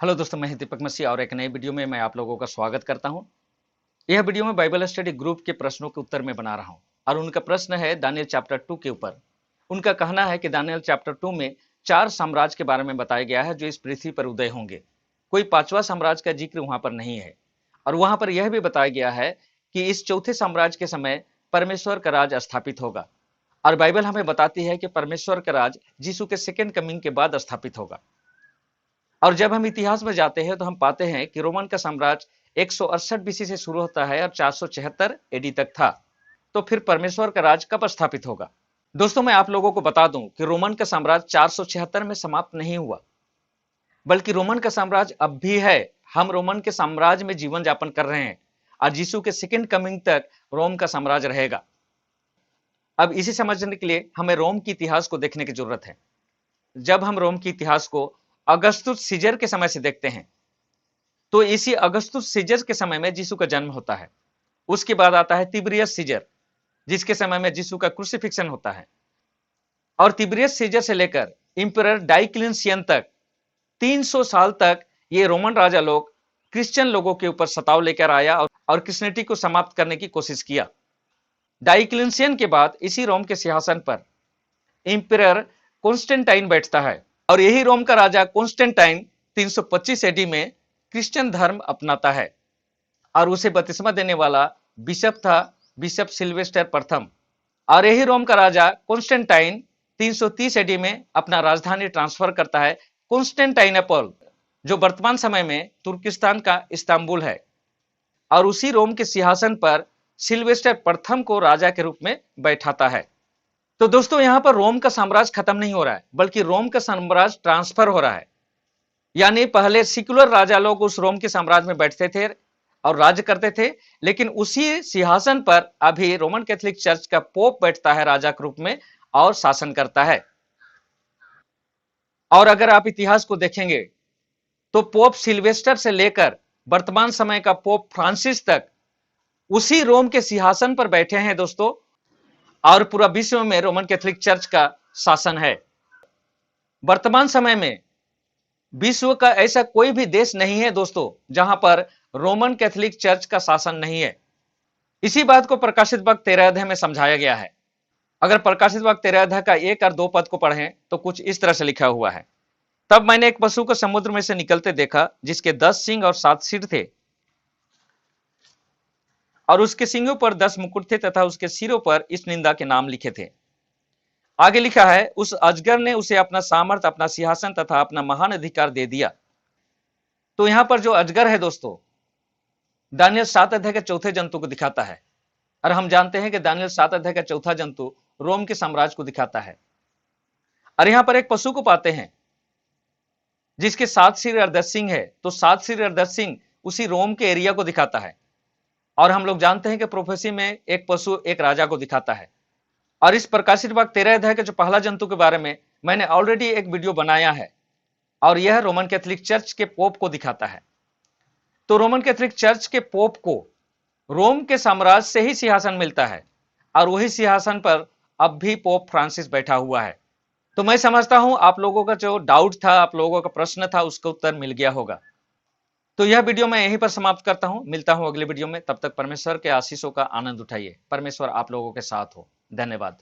Hello दोस्तों, मैं दीपक मसीह और एक नई वीडियो में मैं आप लोगों का स्वागत करता हूं। यह वीडियो में बाइबल स्टडी ग्रुप के प्रश्नों के उत्तर में बना रहा हूं और उनका प्रश्न है दानियल चैप्टर 2 के ऊपर। उनका कहना है कि दानियल चैप्टर 2 में 4 साम्राज्य के बारे में बताया गया है जो इस पृथ्वी पर उदय होंगे। कोई 5वां साम्राज्य का जिक्र वहां पर नहीं है और वहां पर यह भी बताया गया है कि इस चौथे साम्राज्य के समय परमेश्वर का राज स्थापित होगा और बाइबल हमें बताती है कि परमेश्वर का राज यीशु के सेकेंड कमिंग के बाद स्थापित होगा। और जब हम इतिहास में जाते हैं तो हम पाते हैं कि रोमन का साम्राज्य 168 बीसी से शुरू होता है और 476 एडी तक था। तो फिर परमेश्वर का राज कब स्थापित होगा? दोस्तों, मैं आप लोगों को बता दूं कि रोमन का साम्राज्य 476 में समाप्त नहीं हुआ, बल्कि रोमन का साम्राज्य अब भी है। हम रोमन के साम्राज्य में जीवन यापन कर रहे हैं और यीशु के सेकेंड कमिंग तक रोम का साम्राज्य रहेगा। अब इसे समझने के लिए हमें रोम के इतिहास को देखने की जरूरत है। जब हम रोम के इतिहास को अगस्तुस सीजर के समय से देखते हैं तो इसी अगस्तुस सीजर के समय में यीशु का जन्म होता है। उसके बाद आता है तिब्रियस सीजर, जिसके समय में यीशु का क्रूसिफिक्शन होता है। और तिब्रियस सीजर से लेकर इंपरर डाइक्लियन तक 300 साल तक ये रोमन राजा लोग क्रिश्चियन लोगों के ऊपर सताव लेकर आया और क्रिश्चियनिटी को समाप्त करने की कोशिश किया। डाइक्लियन के बाद इसी रोम के सिंहासन पर इंपरर कॉन्स्टेंटाइन बैठता है और यही रोम का राजा कॉन्स्टेंटाइन 325 एडी में क्रिश्चियन धर्म अपनाता है और उसे बपतिस्मा देने वाला बिशप था, बिशप सिल्वेस्टर प्रथम। और यही रोम का राजा कॉन्स्टेंटाइन 330 एडी में अपना राजधानी ट्रांसफर करता है कॉन्स्टेंटाइनोपल, जो वर्तमान समय में तुर्किस्तान का इस्तांबुल है, और उसी रोम के सिंहासन पर सिल्वेस्टर प्रथम को राजा के रूप में बैठाता है। तो दोस्तों, यहां पर रोम का साम्राज्य खत्म नहीं हो रहा है, बल्कि रोम का साम्राज्य ट्रांसफर हो रहा है। यानी पहले सिकुलर राजा लोग उस रोम के साम्राज्य में बैठते थे और राज्य करते थे, लेकिन उसी सिंहासन पर अभी रोमन कैथोलिक चर्च का पोप बैठता है राजा के रूप में और शासन करता है। और अगर आप इतिहास को देखेंगे तो पोप सिल्वेस्टर से लेकर वर्तमान समय का पोप फ्रांसिस तक उसी रोम के सिंहासन पर बैठे हैं दोस्तों, और पूरा विश्व में रोमन कैथोलिक चर्च का शासन है। वर्तमान समय में विश्व का ऐसा कोई भी देश नहीं है दोस्तों जहां पर रोमन कैथोलिक चर्च का शासन नहीं है। इसी बात को प्रकाशित वाक्य 13 अध्याय में समझाया गया है। अगर प्रकाशित वाक्य 13 अध्याय का 1 और 2 पद को पढ़ें तो कुछ इस तरह से लिखा हुआ है। तब मैंने एक पशु को समुद्र में से निकलते देखा जिसके 10 सिंग और 7 सिर थे और उसके सिंगों पर 10 मुकुट थे तथा उसके सिरों पर इस निंदा के नाम लिखे थे। आगे लिखा है, उस अजगर ने उसे अपना सामर्थ, अपना सिंहासन तथा अपना महान अधिकार दे दिया। तो यहां पर जो अजगर है दोस्तों, दानियल 7 अध्याय के चौथे जंतु को दिखाता है और हम जानते हैं कि दानियल 7 अध्याय का चौथा जंतु रोम के साम्राज्य को दिखाता है। और यहां पर एक पशु को पाते हैं जिसके 7 सिर और 10 सिंग है। तो 7 सिर और 10 सिंग उसी रोम के एरिया को दिखाता है। और हम लोग जानते हैं कि प्रोफेसी में एक पशु एक राजा को दिखाता है। और इस प्रकाशित वाक्य 13 अध्याय के जो पहला जंतु के बारे में मैंने ऑलरेडी एक वीडियो बनाया है और यह रोमन कैथोलिक चर्च के पोप को दिखाता है। तो रोमन कैथोलिक चर्च के पोप को रोम के साम्राज्य से ही सिंहासन मिलता है और वही सिंहासन पर अब भी पोप फ्रांसिस बैठा हुआ है। तो मैं समझता हूं आप लोगों का जो डाउट था, आप लोगों का प्रश्न था, उसका उत्तर मिल गया होगा। तो यह वीडियो मैं यहीं पर समाप्त करता हूं। मिलता हूं अगले वीडियो में। तब तक परमेश्वर के आशीषों का आनंद उठाइए। परमेश्वर आप लोगों के साथ हो। धन्यवाद।